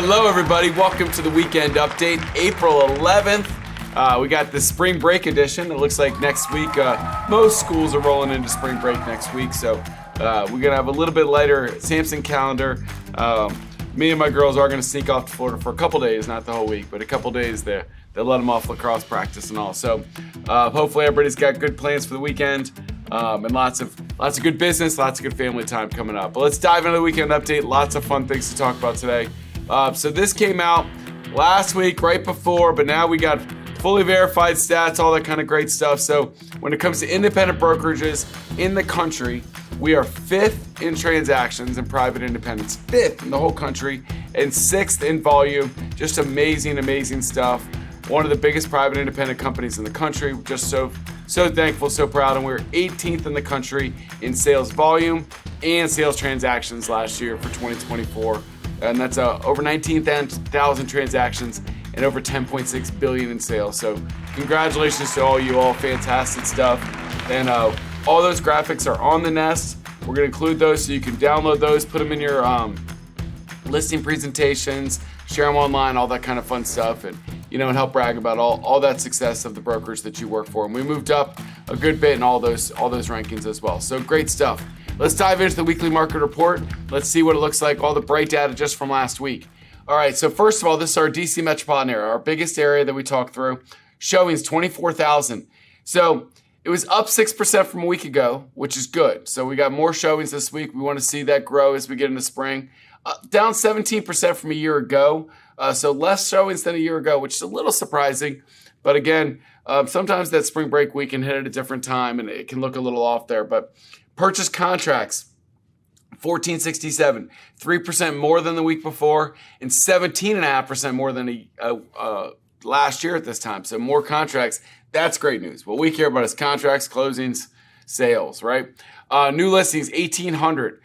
Hello, everybody. Welcome to the weekend update, April 11th. We got the spring break edition. It looks like next week, most schools are rolling into spring break next week, so we're going to have a little bit lighter Samson calendar. Me and my girls are going to sneak off to Florida for a couple days, not the whole week, but a couple days there. They'll let them off lacrosse practice and all. So hopefully everybody's got good plans for the weekend and lots of good business, lots of good family time coming up. But let's dive into the weekend update. Lots of fun things to talk about today. So this came out last week, right before, but now we got fully verified stats, all that kind of great stuff. So when it comes to independent brokerages in the country, we are 5th in transactions in private independents, 5th in the whole country, and 6th in volume. Just amazing, amazing stuff. One of the biggest private independent companies in the country. Just so thankful, so proud. And we were 18th in the country in sales volume and sales transactions last year for 2024. And that's over 19,000 transactions and over 10.6 billion in sales. So congratulations to all you all, fantastic stuff. And all those graphics are on the Nest. We're gonna include those so you can download those, put them in your listing presentations, share them online, all that kind of fun stuff, and and help brag about all that success of the brokerage that you work for. And we moved up a good bit in all those rankings as well. So great stuff. Let's dive into the weekly market report. Let's see what it looks like, all the bright data just from last week. All right, so first of all, this is our DC metropolitan area, our biggest area that we talked through. Showings 24,000. So it was up 6% from a week ago, which is good. So we got more showings this week. We want to see that grow as we get into spring. Down 17% from a year ago. So less showings than a year ago, which is a little surprising. But again, sometimes that spring break week can hit at a different time and it can look a little off there. But purchase contracts, 1467, 3% more than the week before and 17.5% more than last year at this time. So more contracts. That's great news. What we care about is contracts, closings, sales, right? New listings, 1,800,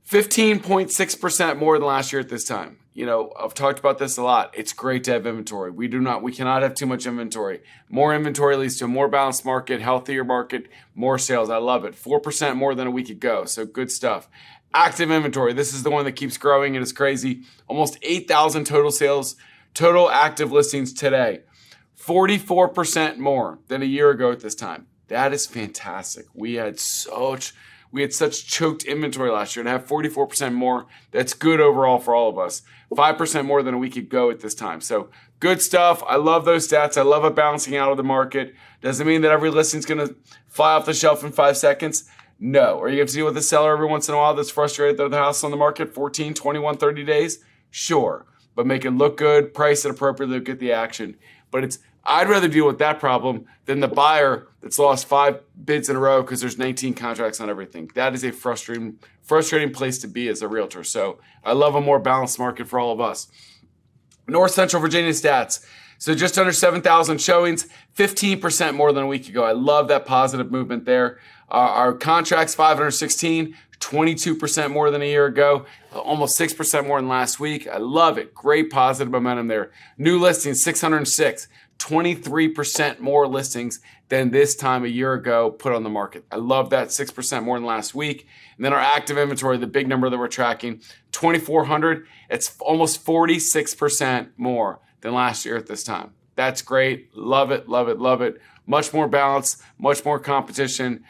15.6% more than last year at this time. I've talked about this a lot. It's great to have inventory. We cannot have too much inventory. More inventory leads to a more balanced market, healthier market, more sales. I love it. 4% more than a week ago. So good stuff. Active inventory. This is the one that keeps growing and it's crazy. Almost 8,000 total sales, total active listings today. 44% more than a year ago at this time. That is fantastic. We had such choked inventory last year. To have 44% more, that's good overall for all of us. 5% more than a week ago at this time. So good stuff. I love those stats. I love it balancing out of the market. Doesn't mean that every listing's going to fly off the shelf in 5 seconds. No. Are you going to deal with a seller every once in a while that's frustrated that the house on the market 14, 21, 30 days? Sure. But make it look good, price it appropriately, get the action. But I'd rather deal with that problem than the buyer that's lost 5 bids in a row because there's 19 contracts on everything. That is a frustrating place to be as a realtor. So I love a more balanced market for all of us. North Central Virginia stats. So just under 7,000 showings, 15% more than a week ago. I love that positive movement there. Our contracts, 516, 22% more than a year ago, almost 6% more than last week. I love it. Great positive momentum there. New listings, 606. 23% more listings than this time a year ago put on the market. I love that, 6% more than last week. And then our active inventory, the big number that we're tracking, 2,400. It's almost 46% more than last year at this time. That's great. Love it, love it, love it. Much more balance, much more competition.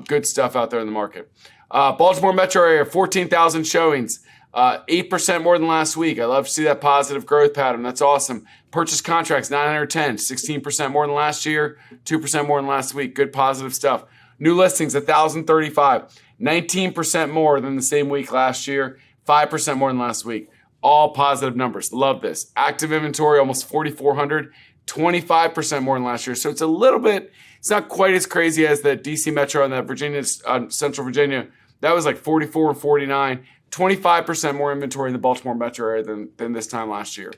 Good stuff out there in the market. Baltimore metro area, 14,000 showings. 8% more than last week. I love to see that positive growth pattern. That's awesome. Purchase contracts, 910, 16% more than last year, 2% more than last week. Good positive stuff. New listings, 1,035, 19% more than the same week last year, 5% more than last week. All positive numbers. Love this. Active inventory, almost 4,400, 25% more than last year. So it's not quite as crazy as the DC Metro and that Central Virginia. That was like 44 and 49. 25% more inventory in the Baltimore metro area than this time last year.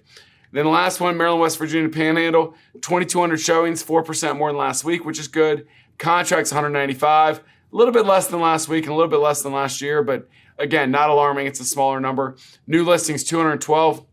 Then the last one, Maryland, West Virginia Panhandle, 2,200 showings, 4% more than last week, which is good. Contracts, 195, a little bit less than last week and a little bit less than last year, but again, not alarming. It's a smaller number. New listings, 212,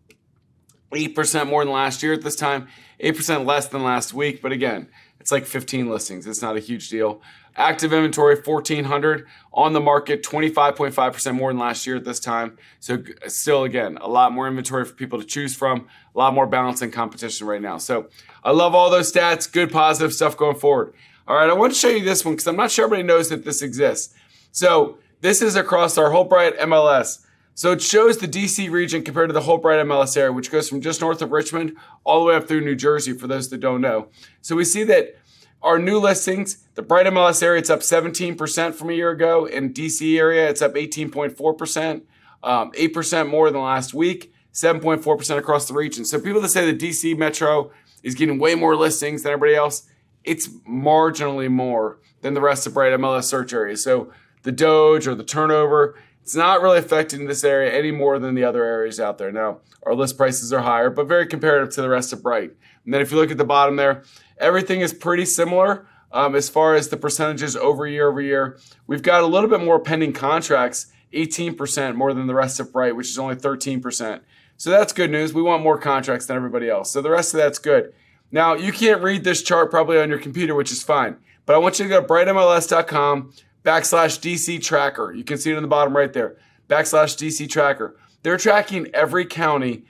8% more than last year at this time, 8% less than last week. But again, it's like 15 listings. It's not a huge deal. Active inventory, 1,400 on the market, 25.5% more than last year at this time. So still, again, a lot more inventory for people to choose from, a lot more balance and competition right now. So I love all those stats, good positive stuff going forward. All right, I want to show you this one because I'm not sure everybody knows that this exists. So this is across our Holbright MLS. So it shows the DC region compared to the Holbright MLS area, which goes from just north of Richmond all the way up through New Jersey, for those that don't know. So we see that our new listings, the Bright MLS area, it's up 17% from a year ago. In DC area, it's up 18.4%, 8% more than last week, 7.4% across the region. So people that say the DC Metro is getting way more listings than everybody else, it's marginally more than the rest of Bright MLS search areas. So the Doge or the turnover, it's not really affecting this area any more than the other areas out there. Now, our list prices are higher, but very comparative to the rest of Bright. And then if you look at the bottom there, everything is pretty similar as far as the percentages over year. We've got a little bit more pending contracts, 18% more than the rest of Bright, which is only 13%. So that's good news. We want more contracts than everybody else. So the rest of that's good. Now, you can't read this chart probably on your computer, which is fine. But I want you to go to brightmls.com/DC tracker. You can see it in the bottom right there, /DC tracker. They're tracking every county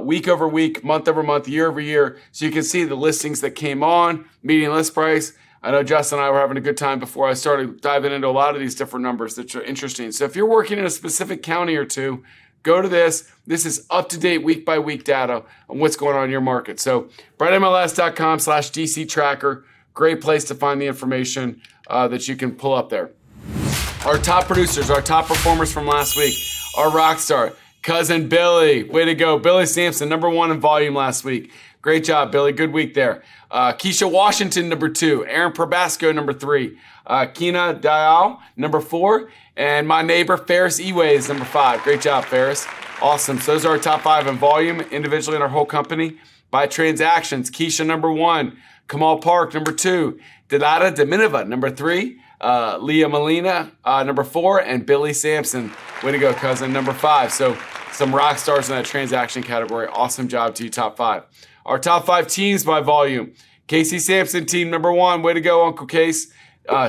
week over week, month over month, year over year. So you can see the listings that came on, median list price. I know Justin and I were having a good time before I started diving into a lot of these different numbers that are interesting. So if you're working in a specific county or two, go to this. This is up-to-date week-by-week data on what's going on in your market. So brightmls.com/DC tracker, great place to find the information that you can pull up there. Our top producers, our top performers from last week, our rock star, Cousin Billy. Way to go. Billy Samson, #1 in volume last week. Great job, Billy. Good week there. Keysha Washington, #2. Aaron Probasco, #3. Qina Diao, #4. And my neighbor, Ferris Eways, #5. Great job, Ferris. Awesome. So those are our top 5 in volume individually in our whole company. By transactions, Keysha, #1. Kamal Parakh, #2. Dilyara Daminova, #3. Leah Molina, #4. And Billy Samson. Way to go, cousin, #5. So some rock stars in that transaction category. Awesome job to you, top 5. Our top 5 teams by volume. Casey Sampson, team #1. Way to go, Uncle Case.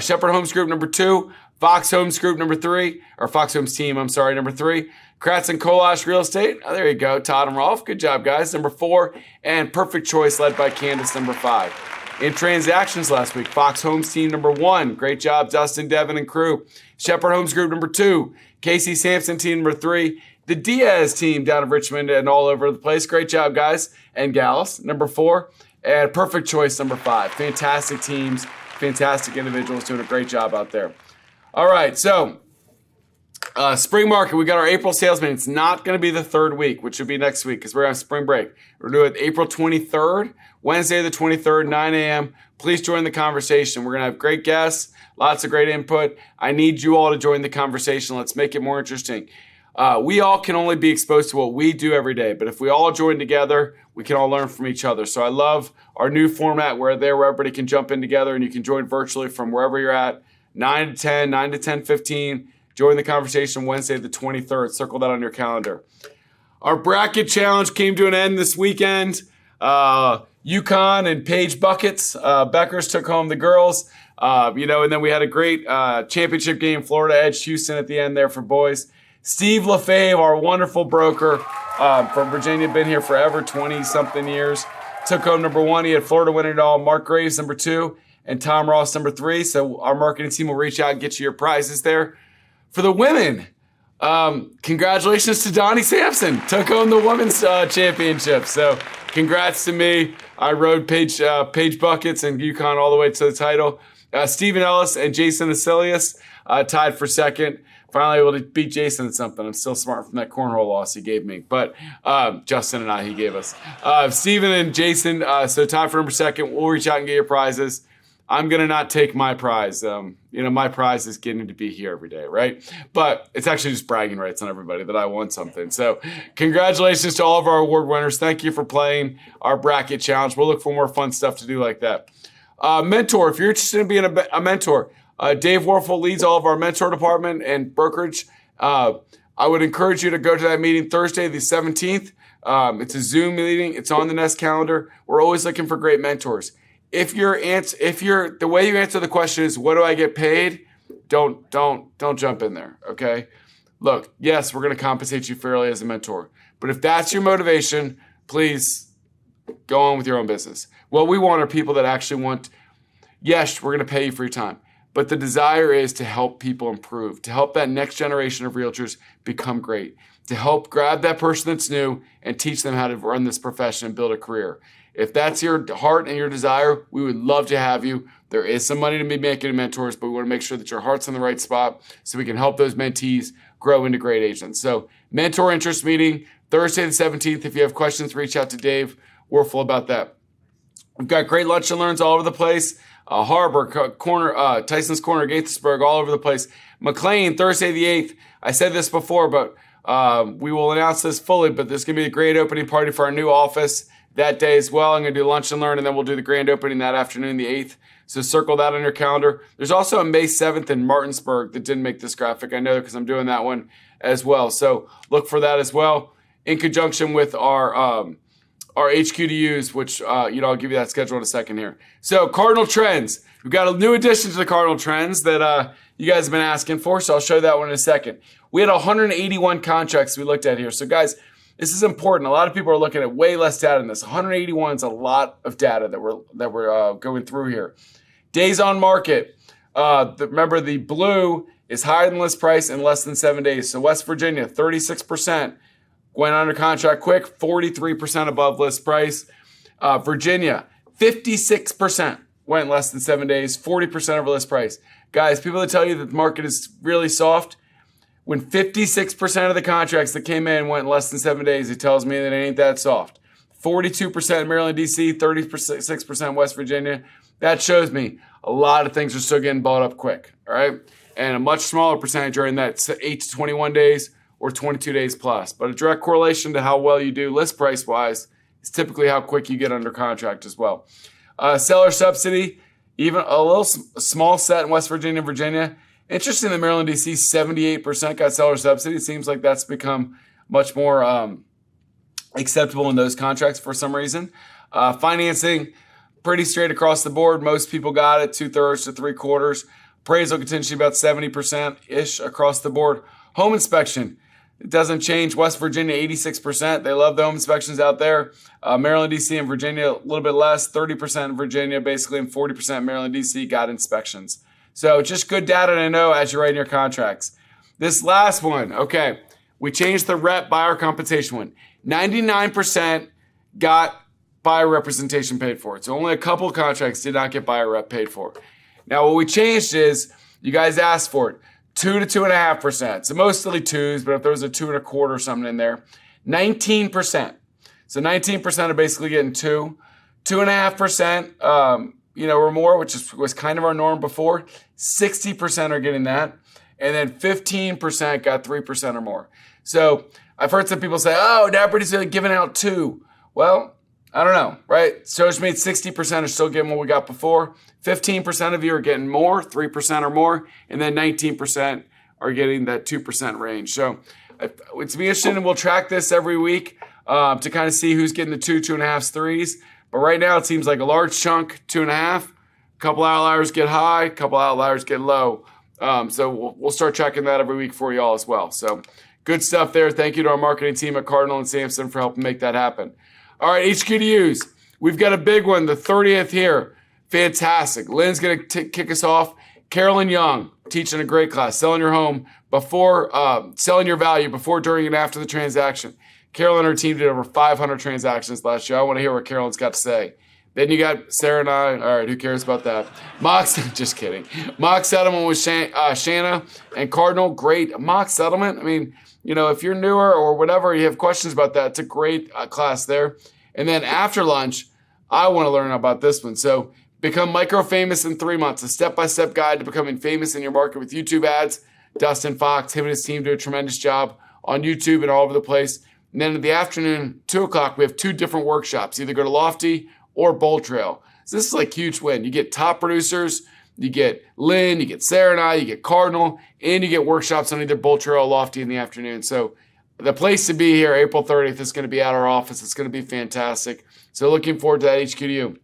Shepherd Homes Group, #2. Fox Homes Group, #3. Or Fox Homes Team, #3. Kratz and Kolasch Real Estate. Oh, there you go. Todd and Rolf. Good job, guys. #4. And Perfect Choice, led by Candace, #5. In transactions last week, Fox Homes Team, #1. Great job, Dustin, Devin, and crew. Shepherd Homes Group, #2. Casey Sampson, team #3. The Diaz Team down in Richmond and all over the place. Great job, guys and gals, #4. And Perfect Choice, #5. Fantastic teams, fantastic individuals doing a great job out there. All right, so spring market, we got our April sales meeting. It's not going to be the 3rd week, which would be next week because we're on spring break. We're doing it April 23rd, Wednesday the 23rd, 9 a.m. Please join the conversation. We're going to have great guests, lots of great input. I need you all to join the conversation. Let's make it more interesting. We all can only be exposed to what we do every day, but if we all join together, we can all learn from each other. So I love our new format where everybody can jump in together and you can join virtually from wherever you're at, 9 to 10, 9 to 10:15. Join the conversation Wednesday the 23rd. Circle that on your calendar. Our bracket challenge came to an end this weekend. UConn and Page Buckets. Beckers took home the girls. And then we had a great championship game. Florida edged Houston at the end there for boys. Steve LaFave, our wonderful broker from Virginia, been here forever, 20-something years. Took home #1. He had Florida winning it all. Mark Graves, #2. And Tom Ross, #3. So our marketing team will reach out and get you your prizes there. For the women, congratulations to Donny Samson. Took home the women's championship. So congrats to me. I rode Page Buckets and UConn all the way to the title. Stephen Ellis and Jason Asilius tied for 2nd. Finally able to beat Jason at something. I'm still smart from that cornhole loss he gave me. But Justin and he gave us. Stephen and Jason, so tied for #2. We'll reach out and get your prizes. I'm going to not take my prize. My prize is getting to be here every day, right? But it's actually just bragging rights on everybody that I won something. So congratulations to all of our award winners. Thank you for playing our bracket challenge. We'll look for more fun stuff to do like that. Mentor, if you're interested in being a mentor, Dave Warfel leads all of our mentor department and brokerage. I would encourage you to go to that meeting Thursday, the 17th. It's a Zoom meeting. It's on the Nest calendar. We're always looking for great mentors. If the way you answer the question is, what do I get paid? Don't jump in there. Okay. Look, yes, we're going to compensate you fairly as a mentor, but if that's your motivation, please go on with your own business. What we want are people that actually want, yes, we're going to pay you for your time, but the desire is to help people improve, to help that next generation of realtors become great, to help grab that person that's new and teach them how to run this profession and build a career. If that's your heart and your desire, we would love to have you. There is some money to be making in mentors, but we want to make sure that your heart's in the right spot so we can help those mentees grow into great agents. So mentor interest meeting, Thursday the 17th. If you have questions, reach out to Dave Werfel about that. We've got great lunch and learns all over the place. Harbor, Tyson's Corner, Gaithersburg, all over the place. McLean, Thursday the 8th. I said this before, but we will announce this fully, but there's going to be a great opening party for our new office that day as well. I'm going to do lunch and learn, and then we'll do the grand opening that afternoon, the 8th. So circle that on your calendar. There's also a May 7th in Martinsburg that didn't make this graphic. I know because I'm doing that one as well. So look for that as well in conjunction with our HQ to use, which, I'll give you that schedule in a second here. So Cardinal Trends. We've got a new addition to the Cardinal Trends that you guys have been asking for, so I'll show that one in a second. We had 181 contracts we looked at here. So guys, this is important. A lot of people are looking at way less data than this. 181 is a lot of data that we're going through here. Days on market. Remember, the blue is higher than list price in less than 7 days. So West Virginia, 36%. Went under contract quick, 43% above list price. Virginia, 56% went less than 7 days, 40% over list price. Guys, people that tell you that the market is really soft, when 56% of the contracts that came in went less than 7 days, it tells me that it ain't that soft. 42% Maryland, D.C., 36% West Virginia. That shows me a lot of things are still getting bought up quick, all right? And a much smaller percentage are in that 8 to 21 days or 22 days plus. But a direct correlation to how well you do list price-wise is typically how quick you get under contract as well. Seller subsidy, even a little small set in West Virginia and Virginia. Interesting that Maryland, D.C., 78% got seller subsidy. It seems like that's become much more acceptable in those contracts for some reason. Financing, pretty straight across the board. Most people got it, 2/3 to 3/4. Appraisal continues to be about 70%-ish across the board. Home inspection, it doesn't change. West Virginia, 86%. They love the home inspections out there. Maryland, D.C., and Virginia, a little bit less. 30% in Virginia, basically, and 40% Maryland, D.C. got inspections. So just good data to know as you're writing your contracts. This last one, okay, we changed the rep buyer compensation one. 99% got buyer representation paid for. So only a couple of contracts did not get buyer rep paid for. Now what we changed is, you guys asked for it, 2 to 2.5%. So mostly twos, but if there was a 2 1/4 or something in there, 19%. So 19% are basically getting 2. 2.5%, or more, which was kind of our norm before. 60% are getting that. And then 15% got 3% or more. So I've heard some people say, oh, now everybody's giving out 2. Well, I don't know, right? So it's made 60% are still getting what we got before. 15% of you are getting more, 3% or more. And then 19% are getting that 2% range. So it's be interesting, and we'll track this every week to kind of see who's getting the 2, 2.5s, 3s. But right now it seems like a large chunk, 2.5. A couple outliers get high, a couple outliers get low. So we'll start tracking that every week for you all as well. So good stuff there. Thank you to our marketing team at Cardinal and Samson for helping make that happen. All right, HQ to use. We've got a big one, the 30th here. Fantastic. Lynn's going to kick us off. Carolyn Young, teaching a great class, selling your home before, selling your value before, during, and after the transaction. Carolyn and her team did over 500 transactions last year. I want to hear what Carolyn's got to say. Then you got Sarah and I. All right, who cares about that? Just kidding. Mock settlement with Shanna and Cardinal. Great. Mock settlement. I mean, if you're newer or whatever, you have questions about that, it's a great class there. And then after lunch, I want to learn about this one. So become micro-famous in 3 months, a step-by-step guide to becoming famous in your market with YouTube ads. Dustin Fox, him and his team do a tremendous job on YouTube and all over the place. And then in the afternoon, 2 o'clock, we have 2 different workshops. Either go to Lofty or Bold Trail. So this is like huge win. You get top producers, you get Lynn, you get Sarah and I, you get Cardinal, and you get workshops on either Bold Trail or Lofty in the afternoon. So the place to be here, April 30th, is going to be at our office. It's going to be fantastic. So looking forward to that HQDU.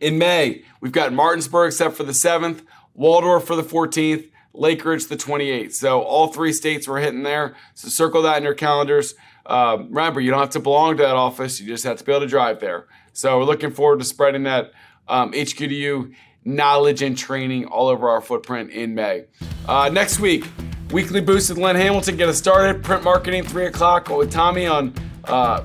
In May, we've got Martinsburg set for the 7th, Waldorf for the 14th, Lake Ridge the 28th. So all 3 states we're hitting there. So circle that in your calendars. Remember, you don't have to belong to that office. You just have to be able to drive there. So we're looking forward to spreading that HQDU knowledge and training all over our footprint in May. Next week, Weekly Boost with Len Hamilton. Get us started. Print marketing, 3 o'clock with Tommy on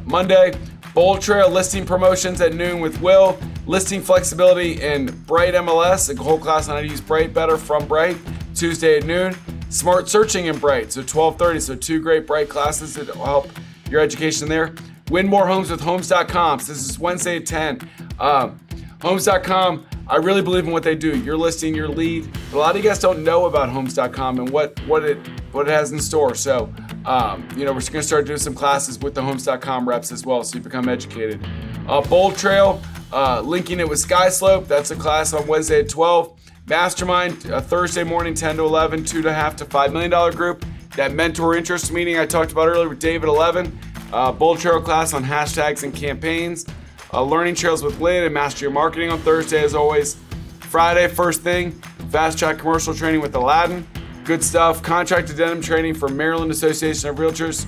Monday. Bold Trail listing promotions at noon with Will. Listing flexibility in Bright MLS, a whole class on how to use Bright better from Bright, Tuesday at noon. Smart searching in Bright, so 12:30. So 2 great Bright classes that will help your education there. Win more homes with Homes.com. So this is Wednesday at 10. Homes.com, I really believe in what they do. Your listing, your lead. But a lot of you guys don't know about Homes.com and what it has in store. So, we're just going to start doing some classes with the Homes.com reps as well, so you become educated. Bold Trail, linking it with Skyslope. That's a class on Wednesday at 12. Mastermind, Thursday morning, 10 to 11, $2.5 to $5 million group. That mentor interest meeting I talked about earlier with Dave at 11. Bold Trail class on hashtags and campaigns. Learning Trails with Lynn and Master Your Marketing on Thursday, as always. Friday, first thing, Fast Track Commercial Training with Aladdin. Good stuff. Contract addendum training for Maryland Association of Realtors.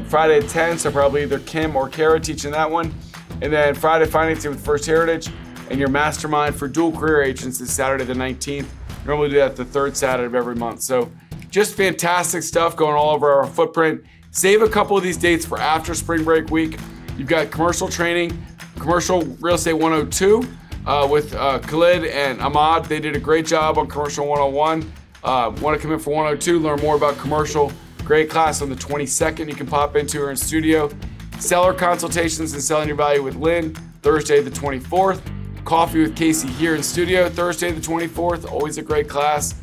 Friday at 10, so probably either Kim or Kara teaching that one. And then Friday, Financing with First Heritage. And your mastermind for dual career agents is Saturday the 19th. Normally do that the 3rd Saturday of every month. So just fantastic stuff going all over our footprint. Save a couple of these dates for after spring break week. You've got commercial training, Commercial Real Estate 102 with Khalid and Ahmad. They did a great job on Commercial 101. Want to come in for 102, learn more about commercial. Great class on the 22nd. You can pop into her in studio. Seller consultations and selling your value with Lynn, Thursday the 24th. Coffee with Casey here in studio, Thursday the 24th. Always a great class.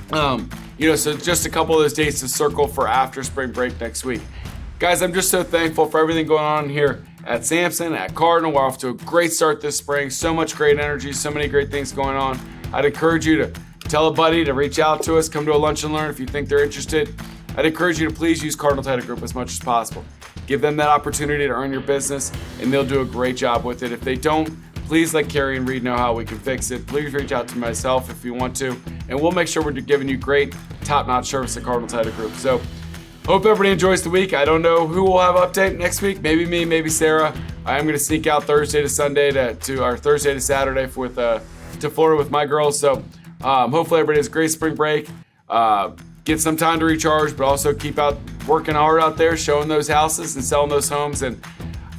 So just a couple of those dates to circle for after spring break next week. Guys, I'm just so thankful for everything going on here at Samson, at Cardinal. We're off to a great start this spring. So much great energy, so many great things going on. I'd encourage you to tell a buddy to reach out to us, come to a lunch and learn if you think they're interested. I'd encourage you to please use Cardinal Title Group as much as possible. Give them that opportunity to earn your business, and they'll do a great job with it. If they don't, please let Carrie and Reed know how we can fix it. Please reach out to myself if you want to, and we'll make sure we're giving you great, top-notch service at Cardinal Title Group. So, hope everybody enjoys the week. I don't know who will have an update next week. Maybe me, maybe Sarah. I am going to sneak out Thursday to Sunday or Thursday to Saturday to Florida with my girls. So, hopefully everybody has a great spring break. Get some time to recharge, but also keep out working hard out there, showing those houses and selling those homes. And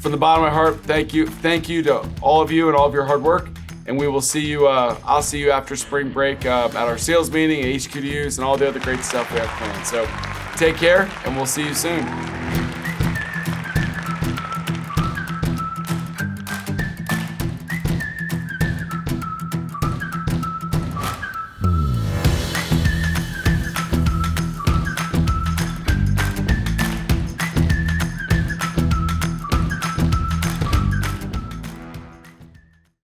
from the bottom of my heart, thank you to all of you and all of your hard work. And we will see you. I'll see you after spring break at our sales meeting, at HQDUs, and all the other great stuff we have planned. So take care, and we'll see you soon.